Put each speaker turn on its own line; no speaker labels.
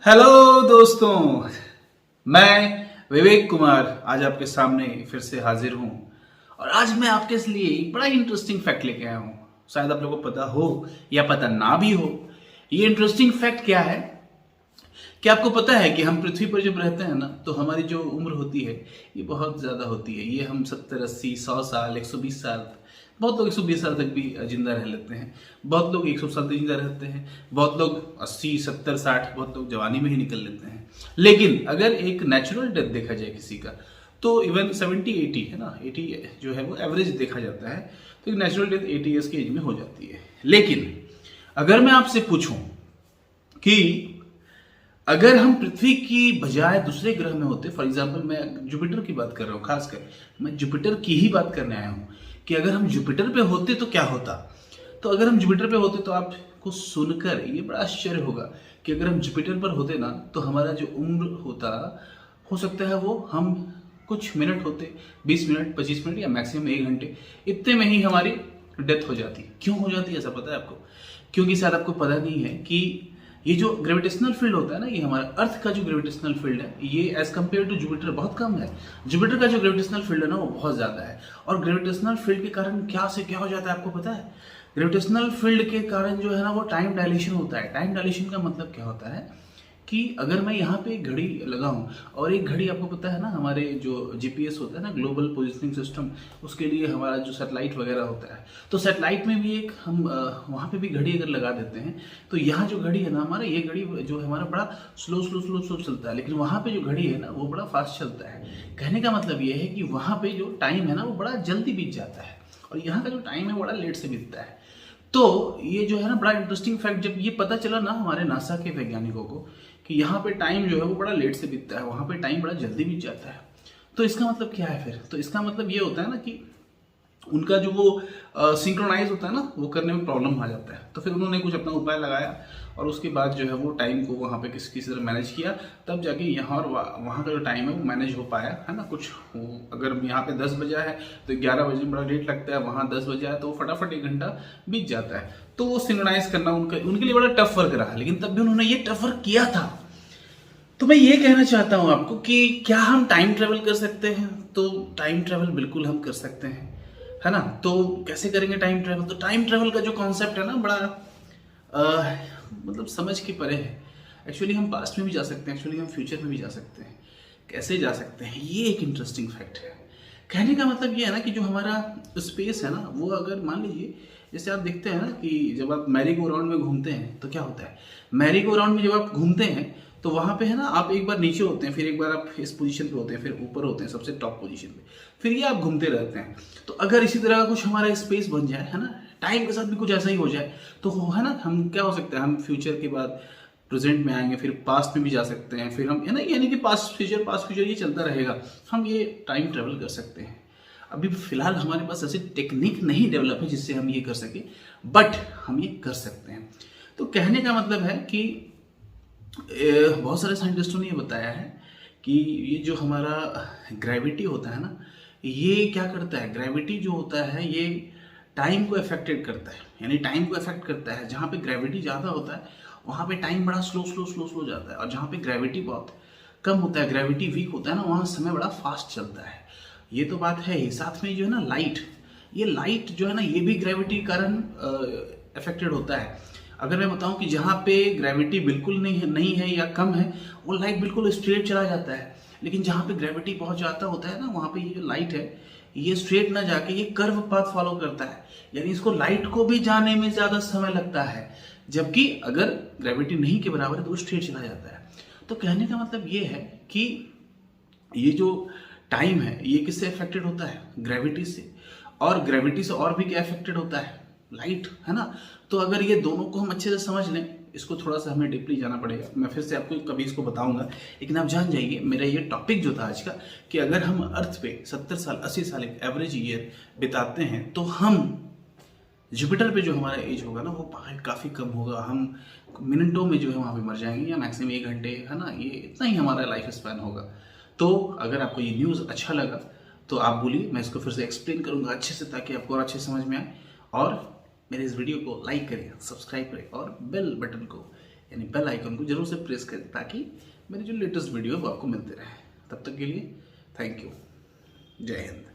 Hello दोस्तों, मैं विवेक कुमार आज आपके सामने फिर से हाजिर हूं और आज मैं आपके लिए बड़ा इंटरेस्टिंग फैक्ट लेके आया हूं। शायद आप लोगों को पता हो या पता ना भी हो। ये इंटरेस्टिंग फैक्ट क्या है कि आपको पता है कि हम पृथ्वी पर जब रहते हैं ना तो हमारी जो उम्र होती है ये बहुत ज़्यादा होती है। ये हम 70 80 100 साल 120 साल, बहुत लोग 120 साल तक भी जिंदा रह लेते हैं, बहुत लोग 100 साल तक जिंदा रहते हैं, बहुत लोग 80 70 60, बहुत लोग जवानी में ही निकल लेते हैं। लेकिन अगर एक नेचुरल डेथ देखा जाए किसी का तो इवन 70 80 है ना, 80 जो है वो एवरेज देखा जाता है। तो नेचुरल डेथ 80 ईयर्स की एज में हो जाती है। लेकिन अगर मैं आपसे पूछूं कि अगर हम पृथ्वी की बजाय दूसरे ग्रह में होते, फॉर एग्जाम्पल मैं जुपिटर की बात कर रहा हूँ, खासकर मैं जुपिटर की ही बात करने आया हूँ कि अगर हम जुपिटर पे होते तो क्या होता। तो अगर हम जुपिटर पे होते तो आपको सुनकर ये बड़ा आश्चर्य होगा कि अगर हम जुपिटर पर होते ना तो हमारा जो उम्र होता, हो सकता है वो हम कुछ मिनट होते, 20 मिनट 25 मिनट या मैक्सिमम 1 घंटे, इतने में ही हमारी डेथ हो जाती। क्यों हो जाती है ऐसा पता है आपको? क्योंकि शायद आपको पता नहीं है कि ये जो ग्रेविटेशनल फील्ड होता है ना, ये हमारा अर्थ का जो ग्रेविटेशनल फील्ड है ये एज कम्पेयर टू जुपिटर बहुत कम है। जुपिटर का जो ग्रेविटेशनल फील्ड है ना वो बहुत ज्यादा है। और ग्रेविटेशनल फील्ड के कारण क्या से क्या हो जाता है आपको पता है? ग्रेविटेशनल फील्ड के कारण जो है ना वो टाइम डायलेशन होता है। टाइम डायलेशन का मतलब क्या होता है कि अगर मैं यहाँ पे एक घड़ी लगाऊं, और एक घड़ी आपको पता है ना हमारे जो जीपीएस होता है ना, ग्लोबल पोजिशनिंग सिस्टम, उसके लिए हमारा जो सैटेलाइट वगैरह होता है, तो सैटेलाइट में भी एक हम वहाँ पे भी घड़ी अगर लगा देते हैं तो यहाँ जो घड़ी है ना हमारा, ये घड़ी जो है हमारा बड़ा स्लो स्लो स्लो स्लो चलता है, लेकिन वहाँ पे जो घड़ी है ना वो बड़ा फास्ट चलता है। कहने का मतलब ये है कि वहाँ पे जो टाइम है ना वो बड़ा जल्दी बीत जाता है और यहाँ का जो टाइम है बड़ा लेट से बीतता है। तो ये जो है ना बड़ा इंटरेस्टिंग फैक्ट, जब ये पता चला ना हमारे नासा के वैज्ञानिकों को कि यहाँ पे टाइम जो है वो बड़ा लेट से बीतता है, वहाँ पे टाइम बड़ा जल्दी बीत जाता है, तो इसका मतलब क्या है फिर? तो इसका मतलब ये होता है ना कि उनका जो वो सिंक्रोनाइज होता है ना वो करने में प्रॉब्लम आ जाता है। तो फिर उन्होंने कुछ अपना उपाय लगाया और उसके बाद जो है वो टाइम को वहाँ पे किसी किसी तरह मैनेज किया, तब जाके यहाँ और वहाँ का जो टाइम है वो मैनेज हो पाया है ना। कुछ अगर यहाँ पे 10 बजा है तो 11 बजे में बड़ा लेट लगता है, वहाँ 10 बजा है तो फटाफट 1 घंटा बीत जाता है। तो वो सिंक्रोनाइज करना उनके लिए बड़ा टफ वर्क रहा, लेकिन तब भी उन्होंने ये टफ वर्क किया था। तो मैं ये कहना चाहता हूँ आपको कि क्या हम टाइम ट्रेवल कर सकते हैं? तो टाइम ट्रेवल बिल्कुल हम कर सकते हैं, है ना। तो कैसे करेंगे टाइम ट्रेवल? तो टाइम ट्रेवल का जो कॉन्सेप्ट है ना बड़ा मतलब समझ के परे है। एक्चुअली हम पास्ट में भी जा सकते हैं, एक्चुअली हम फ्यूचर में भी जा सकते हैं। कैसे जा सकते हैं ये एक इंटरेस्टिंग फैक्ट है। कहने का मतलब ये है ना कि जो हमारा स्पेस है ना वो, अगर मान लीजिए जैसे आप देखते हैं ना कि जब आप मैरी गो राउंड में घूमते हैं तो क्या होता है, मैरी गो राउंड में जब आप घूमते हैं तो वहां पे है ना आप एक बार नीचे होते हैं, फिर एक बार आप इस पोजीशन पे होते हैं, फिर ऊपर होते हैं सबसे टॉप पोजीशन पे, फिर ये आप घूमते रहते हैं। तो अगर इसी तरह का कुछ हमारा स्पेस बन जाए है ना, टाइम के साथ भी कुछ ऐसा ही हो जाए तो है ना, हम क्या हो सकते हैं, हम फ्यूचर के बाद प्रेजेंट में आएंगे, फिर पास्ट में भी जा सकते हैं, फिर हम है ना, यानी कि पास्ट फ्यूचर ये चलता रहेगा। हम ये टाइम ट्रेवल कर सकते हैं। अभी फिलहाल हमारे पास ऐसी टेक्निक नहीं डेवलप है जिससे हम ये कर सके, बट हम ये कर सकते हैं। तो कहने का मतलब है कि बहुत सारे साइंटिस्टों ने ये बताया है कि ये जो हमारा ग्रेविटी होता है ना, ये क्या करता है, ग्रेविटी जो होता है ये टाइम को अफेक्टेड करता है, यानी टाइम को अफेक्ट करता है। जहाँ पे ग्रेविटी ज़्यादा होता है वहाँ पे टाइम बड़ा स्लो स्लो स्लो स्लो जाता है, और जहाँ पे ग्रेविटी बहुत कम होता है, ग्रेविटी वीक होता है ना, वहाँ समय बड़ा फास्ट चलता है। ये तो बात है ही। साथ में जो है ना लाइट, ये लाइट जो है ना ये भी ग्रेविटी के कारण अफेक्टेड होता है। अगर मैं बताऊं कि जहाँ पे ग्रेविटी बिल्कुल नहीं है या कम है, वो लाइट बिल्कुल स्ट्रेट चला जाता है, लेकिन जहाँ पे ग्रेविटी बहुत ज़्यादा होता है ना वहाँ पे ये जो लाइट है ये स्ट्रेट ना जाके ये कर्व पाथ फॉलो करता है, यानी इसको लाइट को भी जाने में ज़्यादा समय लगता है, जबकि अगर ग्रेविटी नहीं के बराबर है तो वो स्ट्रेट चला जाता है। तो कहने का मतलब ये है कि ये जो टाइम है ये किससे अफेक्टेड होता है? ग्रेविटी से। और ग्रेविटी से और भी क्या अफेक्टेड होता है? लाइट, है ना। तो अगर ये दोनों को हम अच्छे से समझ लें, इसको थोड़ा सा हमें डीपली जाना पड़ेगा, मैं फिर से आपको कभी इसको बताऊंगा, लेकिन आप जान जाइए मेरा ये टॉपिक जो था आज का, कि अगर हम अर्थ पे 70 साल 80 साल एक एवरेज ईयर बिताते हैं तो हम जुपिटर पे जो हमारा एज होगा ना वो काफ़ी कम होगा। हम मिनटों में जो है वहाँ पे मर जाएंगे, या मैक्सिमम 1 घंटे, है ना, ये इतना ही हमारा लाइफ स्पैन होगा। तो अगर आपको ये न्यूज़ अच्छा लगा तो आप बोलिए, मैं इसको फिर से एक्सप्लेन करूँगा अच्छे से ताकि आपको और अच्छे समझ में आए। और मेरे इस वीडियो को लाइक करें, सब्सक्राइब करें और बेल बटन को यानी बेल आइकन को जरूर से प्रेस करें ताकि मेरी जो लेटेस्ट वीडियो है वो आपको मिलते रहे। तब तक के लिए थैंक यू। जय हिंद।